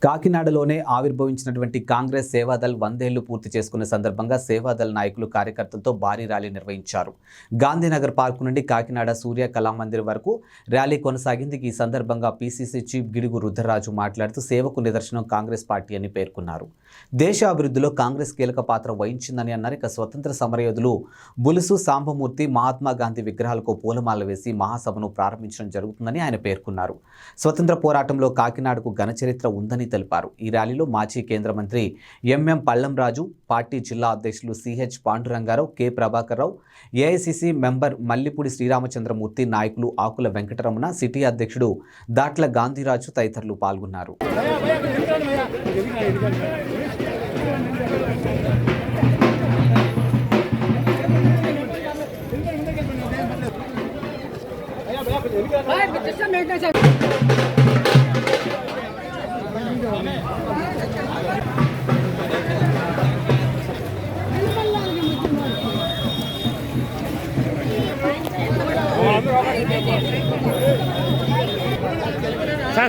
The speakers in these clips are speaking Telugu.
కాకినాడలోనే ఆవిర్భవించినటువంటి కాంగ్రెస్ సేవాదళ్ 100 ఏళ్లు పూర్తి చేసుకున్న సందర్భంగా సేవాదళ్ నాయకులు కార్యకర్తలతో భారీ ర్యాలీ నిర్వహించారు. గాంధీనగర్ పార్కు నుండి కాకినాడ సూర్య కళామందిర్ వరకు ర్యాలీ కొనసాగింది. ఈ సందర్భంగా పీసీసీ చీఫ్ గిడుగు రుద్రరాజు మాట్లాడుతూ సేవకు నిదర్శనం కాంగ్రెస్ పార్టీ అని పేర్కొన్నారు. దేశ అభివృద్ధిలో కాంగ్రెస్ కీలక పాత్ర వహించిందని అన్నారు. ఇక స్వతంత్ర సమరయోధులు బులుసు సాంబమూర్తి, మహాత్మా గాంధీ విగ్రహాలకు పూలమాల వేసి మహాసభను ప్రారంభించడం జరుగుతుందని ఆయన పేర్కొన్నారు. స్వతంత్ర పోరాటంలో కాకినాడకు ఘన చరిత్ర ఉందని తెలిపారు. ఈ ర్యాలీలో మాజీ కేంద్ర మంత్రి ఎంఎం పళ్లంరాజు, పార్టీ జిల్లా అధ్యక్షులు CH Pandurangarao, K Prabhakarrao, AICC member Mallipudi Sriramachandramurthy, నాయకులు ఆకుల వెంకటరమణ, సిటీ అధ్యక్షుడు దాట్ల గాంధీరాజు తదితరులు పాల్గొన్నారు.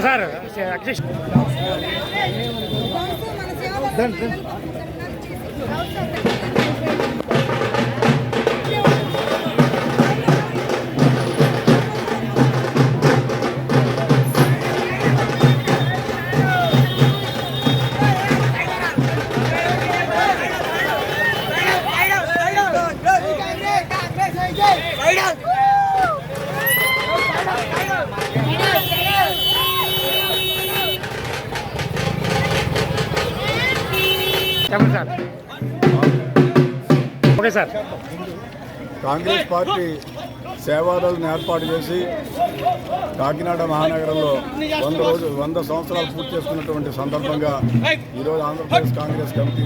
Sir okay sir. Congress party సేవాదళను ఏర్పాటు చేసి కాకినాడ మహానగరంలో 100 సంవత్సరాలు పూర్తి చేసుకున్నటువంటి సందర్భంగా ఈరోజు ఆంధ్రప్రదేశ్ కాంగ్రెస్ కమిటీ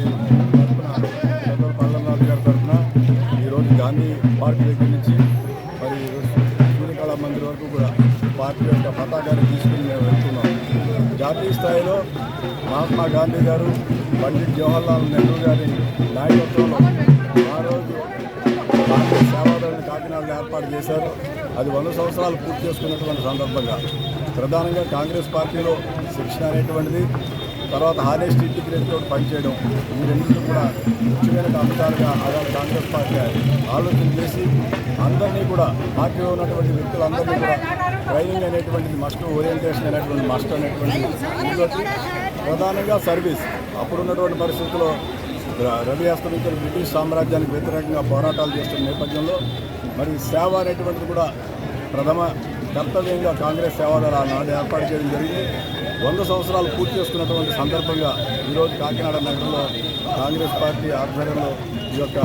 తరఫున పల్లంరాజు గారి తరఫున ఈరోజు గాంధీ పార్టీ దగ్గర నుంచి మరి సూర్యకళా మందిర్ వరకు కూడా పార్టీ యొక్క పతాకాన్ని తీసుకుని మేము వెళ్తున్నాం. జాతీయ స్థాయిలో మహాత్మా గాంధీ గారు, పండిట్ జవహర్లాల్ నెహ్రూ గారి నాయకత్వంలో ఆ రోజు కాంగ్రెస్ సేవాదళాన్ని కాకినాడలో ఏర్పాటు చేశారు. అది 100 సంవత్సరాలు పూర్తి చేసుకున్నటువంటి సందర్భంగా ప్రధానంగా కాంగ్రెస్ పార్టీలో శిక్షణ అనేటువంటిది, తర్వాత హానెస్ట్ ఇంటిగ్రేట్తో పనిచేయడం, ఈ రెండింటిని కూడా ముఖ్యమైన అంశాలుగా అలాగే కాంగ్రెస్ పార్టీ ఆలోచన చేసి అందరినీ కూడా పార్టీలో ఉన్నటువంటి వ్యక్తులందరినీ కూడా ట్రైనింగ్ అనేటువంటిది మస్ట్, ఓరియంటేషన్ అనేటువంటి మస్ట్ అనేటువంటి ఇంకోటి ప్రధానంగా సర్వీస్. అప్పుడున్నటువంటి పరిస్థితుల్లో రవి అస్తమించిన బ్రిటిష్ సామ్రాజ్యానికి వ్యతిరేకంగా పోరాటాలు చేస్తున్న నేపథ్యంలో మరి సేవ అనేటువంటిది కూడా ప్రథమ కర్తవ్యంగా కాంగ్రెస్ సేవాదళ నాడు ఏర్పాటు చేయడం జరిగింది. 100 సంవత్సరాలు పూర్తి చేసుకున్నటువంటి సందర్భంగా ఈరోజు కాకినాడ నగరంలో కాంగ్రెస్ పార్టీ ఆధ్వర్యంలో ఈ యొక్క